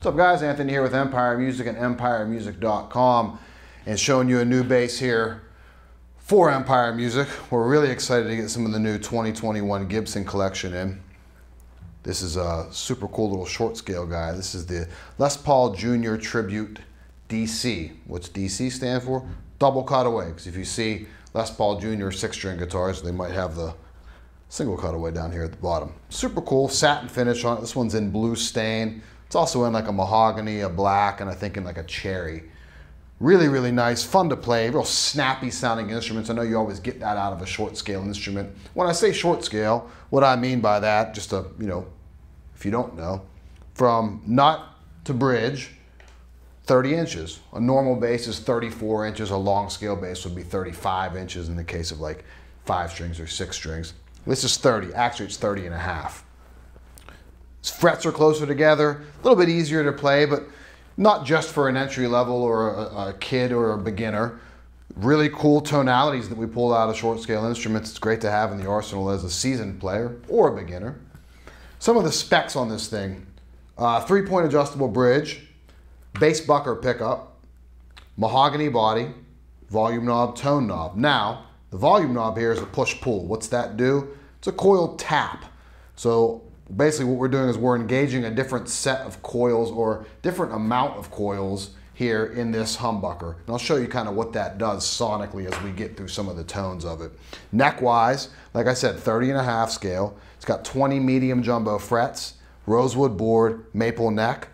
What's up guys, Anthony here with Empire Music and EmpireMusic.com and showing you a new bass here for Empire Music. We're really excited to get some of the new 2021 Gibson collection in. This is a super cool little short scale guy. This is the Les Paul Jr. Tribute DC. What's DC stand for? Double cutaway, because if you see Les Paul Jr. 6-string guitars, they might have the single cutaway down here at the bottom. Super cool, satin finish on it. This one's in blue stain. It's also in like a mahogany, a black, and I think in like a cherry. Really, really nice, fun to play, real snappy sounding instruments. I know you always get that out of a short scale instrument. When I say short scale, what I mean by that, just to, if you don't know, from nut to bridge, 30 inches. A normal bass is 34 inches. A long scale bass would be 35 inches in the case of like 5 strings or 6 strings. This is 30, actually it's 30 and a half. Frets are closer together, a little bit easier to play, but not just for an entry level or a kid or a beginner. Really cool tonalities that we pull out of short scale instruments. It's great to have in the arsenal as a seasoned player or a beginner. Some of the specs on this thing: 3-point adjustable bridge, bass bucker pickup, mahogany body, volume knob, tone knob. Now, the volume knob here is a push-pull. What's that do? It's a coil tap. So basically what we're doing is we're engaging a different set of coils or different amount of coils here in this humbucker. And I'll show you kind of what that does sonically as we get through some of the tones of it. Neck-wise, like I said, 30 and a half scale. It's got 20 medium jumbo frets, rosewood board, maple neck,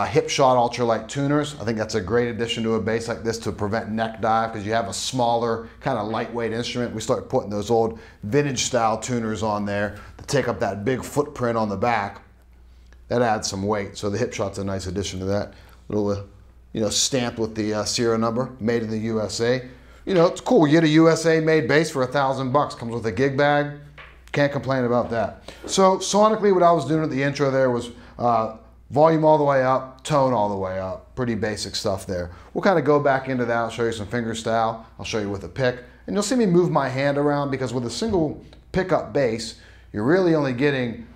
hip shot ultralight tuners. I think that's a great addition to a bass like this to prevent neck dive, because you have a smaller kind of lightweight instrument. We start putting those old vintage style tuners on there to take up that big footprint on the back. That adds some weight, so the hip shot's a nice addition to that. Little stamped with the serial number, made in the USA. It's cool. You get a USA made bass for $1,000. Comes with a gig bag. Can't complain about that. So sonically, what I was doing at the intro there was volume all the way up, tone all the way up. Pretty basic stuff there. We'll kind of go back into that. I'll show you some finger style. I'll show you with a pick. And you'll see me move my hand around, because with a single pickup bass, you're really only getting,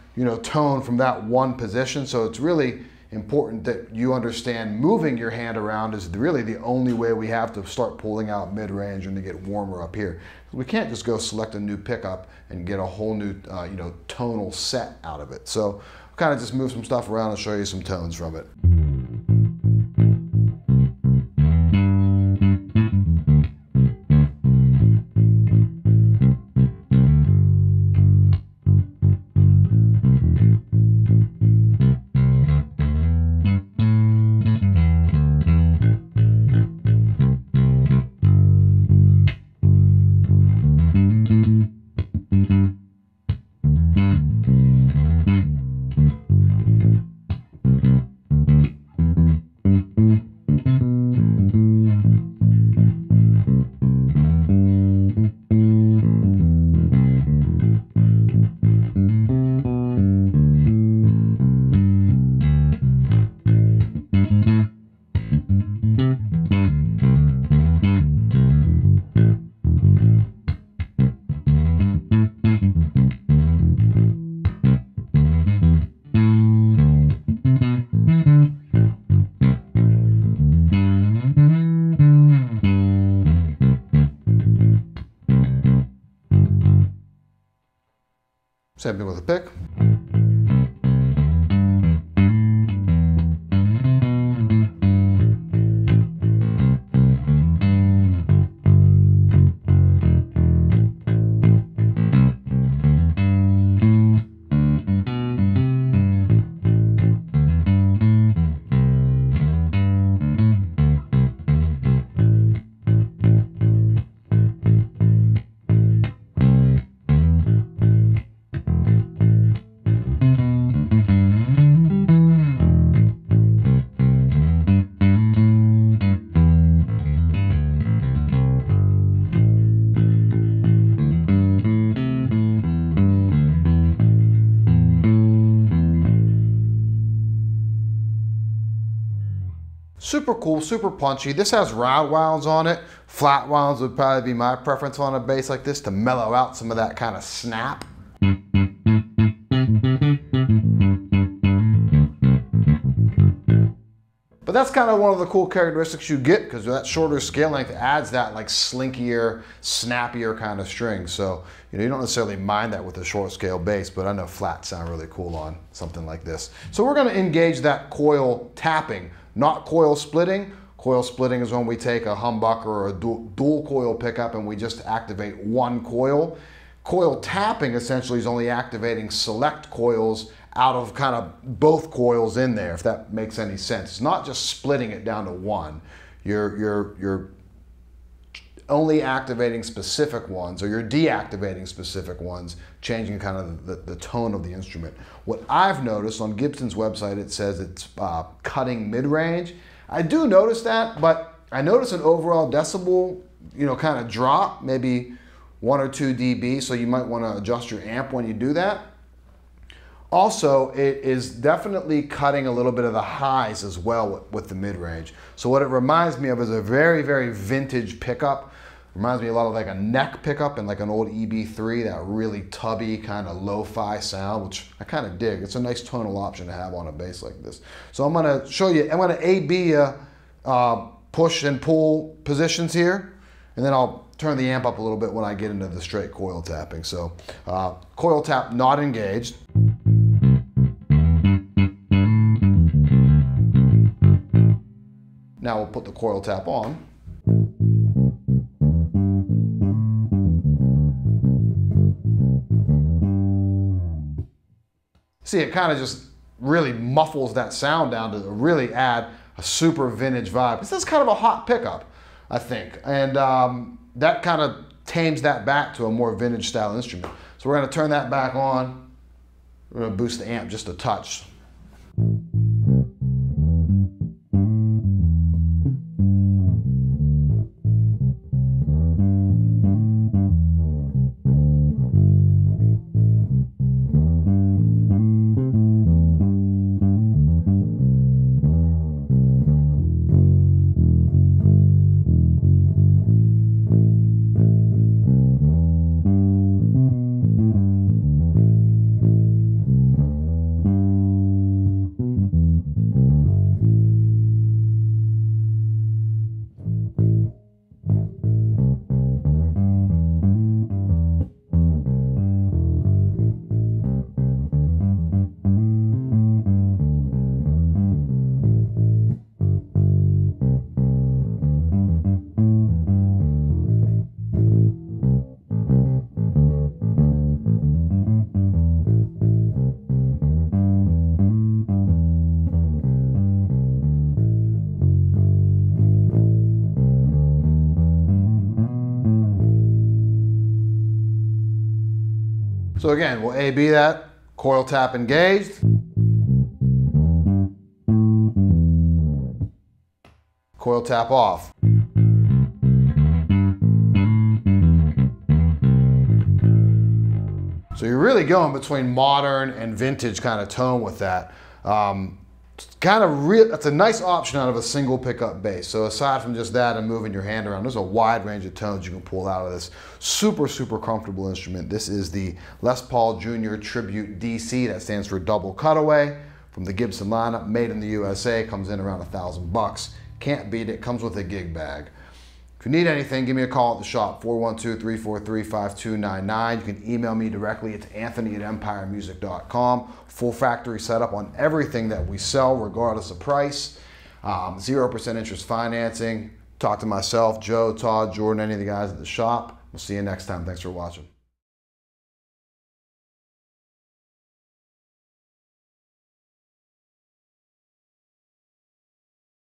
tone from that one position. So it's really important that you understand moving your hand around is really the only way we have to start pulling out mid-range and to get warmer up here. We can't just go select a new pickup and get a whole new, tonal set out of it. So kind of just move some stuff around and show you some tones from it. Same thing with a pick. Super cool, super punchy. This has round wounds on it. Flat wounds would probably be my preference on a bass like this to mellow out some of that kind of snap. But that's kind of one of the cool characteristics you get, because that shorter scale length adds that like slinkier, snappier kind of string. So, you know, you don't necessarily mind that with a short scale bass, but I know flats sound really cool on something like this. So we're going to engage that coil tapping, not coil splitting. Coil splitting is when we take a humbucker or a dual coil pickup and we just activate one coil. Coil tapping essentially is only activating select coils out of kind of both coils in there, if that makes any sense. It's not just splitting it down to one. You're only activating specific ones, or you're deactivating specific ones, changing kind of the tone of the instrument. What I've noticed on Gibson's website, it says it's cutting mid-range. I do notice that, but I notice an overall decibel, you know, kind of drop, maybe 1 or 2 dB, so you might want to adjust your amp when you do that. Also, it is definitely cutting a little bit of the highs as well with the mid-range. So what it reminds me of is a very, very vintage pickup. Reminds me a lot of like a neck pickup and like an old EB3, that really tubby kind of lo-fi sound, which I kind of dig. It's a nice tonal option to have on a bass like this. So I'm going to show you, I'm going to A-B push and pull positions here, and then I'll turn the amp up a little bit when I get into the straight coil tapping. So coil tap not engaged. Now we'll put the coil tap on. See, it kind of just really muffles that sound down to really add a super vintage vibe. This is kind of a hot pickup, I think. And that kind of tames that back to a more vintage style instrument. So we're going to turn that back on. We're going to boost the amp just a touch. So again, we'll A-B that, coil tap engaged. Coil tap off. So you're really going between modern and vintage kind of tone with that. That's a nice option out of a single pickup bass. So aside from just that and moving your hand around, there's a wide range of tones you can pull out of this super, super comfortable instrument. This is the Les Paul Jr. Tribute DC. That stands for double cutaway from the Gibson lineup, made in the USA, comes in around $1,000. Can't beat it, comes with a gig bag. If you need anything, give me a call at the shop, 412-343-5299. You can email me directly. It's anthony@empiremusic.com. Full factory setup on everything that we sell, regardless of price. 0% interest financing. Talk to myself, Joe, Todd, Jordan, any of the guys at the shop. We'll see you next time. Thanks for watching.